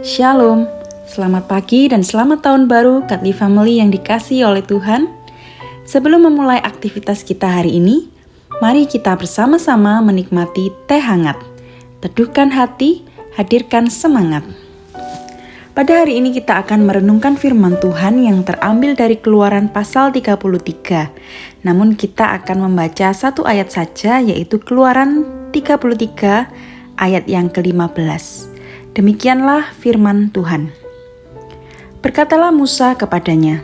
Shalom, selamat pagi dan selamat tahun baru Katli Family yang dikasihi oleh Tuhan. Sebelum memulai aktivitas kita hari ini, mari kita bersama-sama menikmati teh hangat. Teduhkan hati, hadirkan semangat. Pada hari ini kita akan merenungkan firman Tuhan yang terambil dari Keluaran pasal 33. Namun kita akan membaca satu ayat saja, yaitu Keluaran 33 ayat yang ke-15. Demikianlah firman Tuhan. Berkatalah Musa kepadanya,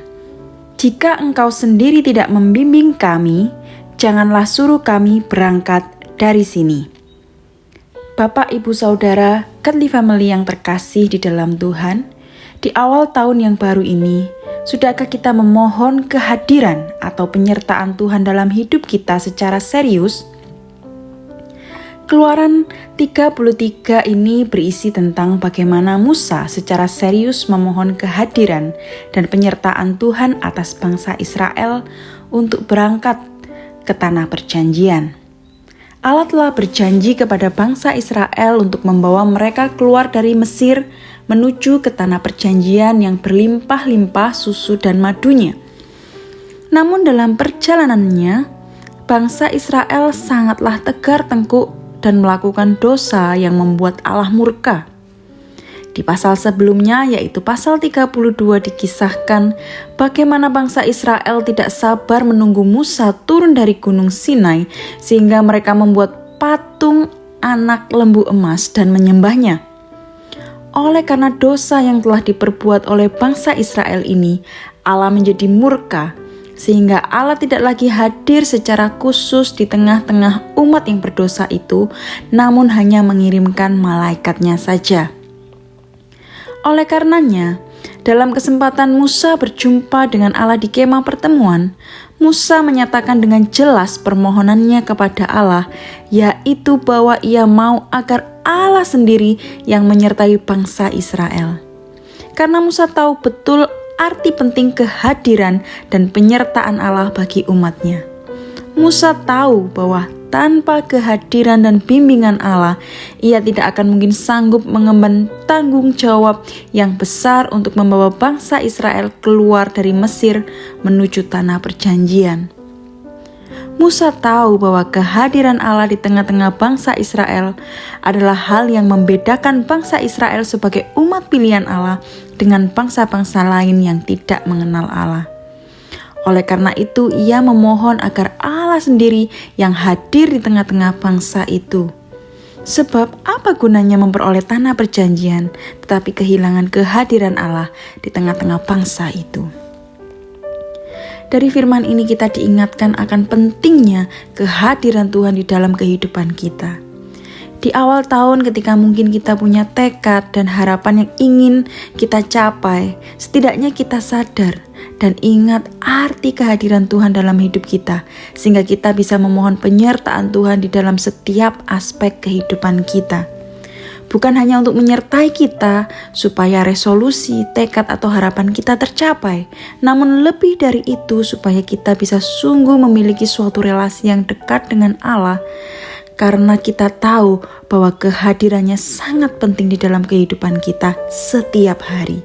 "Jika engkau sendiri tidak membimbing kami, janganlah suruh kami berangkat dari sini." Bapak, Ibu, Saudara, Katli Family yang terkasih di dalam Tuhan, di awal tahun yang baru ini, sudahkah kita memohon kehadiran atau penyertaan Tuhan dalam hidup kita secara serius? Keluaran 33 ini berisi tentang bagaimana Musa secara serius memohon kehadiran dan penyertaan Tuhan atas bangsa Israel untuk berangkat ke tanah perjanjian. Allah telah berjanji kepada bangsa Israel untuk membawa mereka keluar dari Mesir menuju ke tanah perjanjian yang berlimpah-limpah susu dan madunya. Namun dalam perjalanannya, bangsa Israel sangatlah tegar tengkuk dan melakukan dosa yang membuat Allah murka. Di pasal sebelumnya, yaitu pasal 32, dikisahkan bagaimana bangsa Israel tidak sabar menunggu Musa turun dari gunung Sinai sehingga mereka membuat patung anak lembu emas dan menyembahnya. Oleh karena dosa yang telah diperbuat oleh bangsa Israel ini, Allah menjadi murka sehingga Allah tidak lagi hadir secara khusus di tengah-tengah umat yang berdosa itu, namun hanya mengirimkan malaikatnya saja. Oleh karenanya, dalam kesempatan Musa berjumpa dengan Allah di kemah pertemuan, Musa menyatakan dengan jelas permohonannya kepada Allah, yaitu bahwa ia mau agar Allah sendiri yang menyertai bangsa Israel. Karena Musa tahu betul arti penting kehadiran dan penyertaan Allah bagi umatnya. Musa tahu bahwa tanpa kehadiran dan bimbingan Allah, ia tidak akan mungkin sanggup mengemban tanggung jawab yang besar untuk membawa bangsa Israel keluar dari Mesir menuju tanah perjanjian. Musa tahu bahwa kehadiran Allah di tengah-tengah bangsa Israel adalah hal yang membedakan bangsa Israel sebagai umat pilihan Allah dengan bangsa-bangsa lain yang tidak mengenal Allah. Oleh karena itu, ia memohon agar Allah sendiri yang hadir di tengah-tengah bangsa itu. Sebab apa gunanya memperoleh tanah perjanjian, tetapi kehilangan kehadiran Allah di tengah-tengah bangsa itu? Dari firman ini kita diingatkan akan pentingnya kehadiran Tuhan di dalam kehidupan kita. Di awal tahun ketika mungkin kita punya tekad dan harapan yang ingin kita capai, setidaknya kita sadar dan ingat arti kehadiran Tuhan dalam hidup kita, sehingga kita bisa memohon penyertaan Tuhan di dalam setiap aspek kehidupan kita. Bukan hanya untuk menyertai kita supaya resolusi, tekad atau harapan kita tercapai, namun lebih dari itu supaya kita bisa sungguh memiliki suatu relasi yang dekat dengan Allah, karena kita tahu bahwa kehadirannya sangat penting di dalam kehidupan kita setiap hari.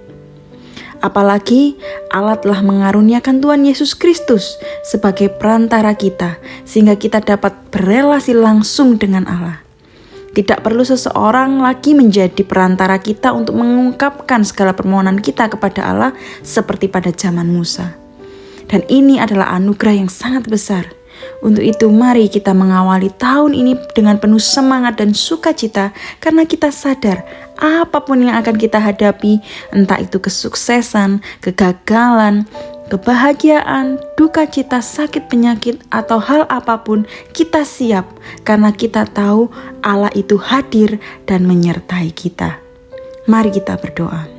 Apalagi Allah telah mengaruniakan Tuhan Yesus Kristus sebagai perantara kita, sehingga kita dapat berelasi langsung dengan Allah. Tidak perlu seseorang lagi menjadi perantara kita untuk mengungkapkan segala permohonan kita kepada Allah seperti pada zaman Musa. Dan ini adalah anugerah yang sangat besar. Untuk itu mari kita mengawali tahun ini dengan penuh semangat dan sukacita, karena kita sadar apapun yang akan kita hadapi, entah itu kesuksesan, kegagalan, kebahagiaan, duka cita, sakit penyakit, atau hal apapun, kita siap karena kita tahu Allah itu hadir dan menyertai kita. Mari kita berdoa.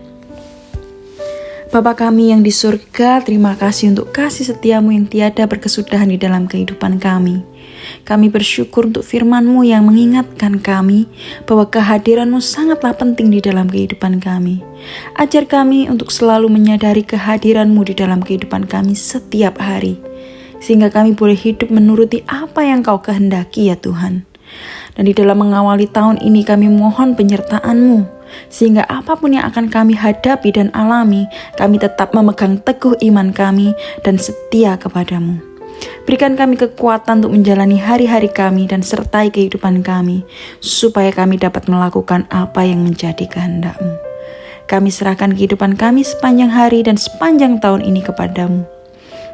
Bapa kami yang di surga, terima kasih untuk kasih setiamu yang tiada berkesudahan di dalam kehidupan kami. Kami bersyukur untuk firman-Mu yang mengingatkan kami bahwa kehadiran-Mu sangatlah penting di dalam kehidupan kami. Ajar kami untuk selalu menyadari kehadiran-Mu di dalam kehidupan kami setiap hari, sehingga kami boleh hidup menuruti apa yang Kau kehendaki ya Tuhan. Dan di dalam mengawali tahun ini kami mohon penyertaan-Mu, sehingga apapun yang akan kami hadapi dan alami, kami tetap memegang teguh iman kami dan setia kepadamu. Berikan kami kekuatan untuk menjalani hari-hari kami dan sertai kehidupan kami, supaya kami dapat melakukan apa yang menjadi kehendak-Mu. Kami serahkan kehidupan kami sepanjang hari dan sepanjang tahun ini kepadamu.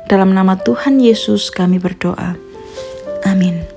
Dalam nama Tuhan Yesus kami berdoa. Amin.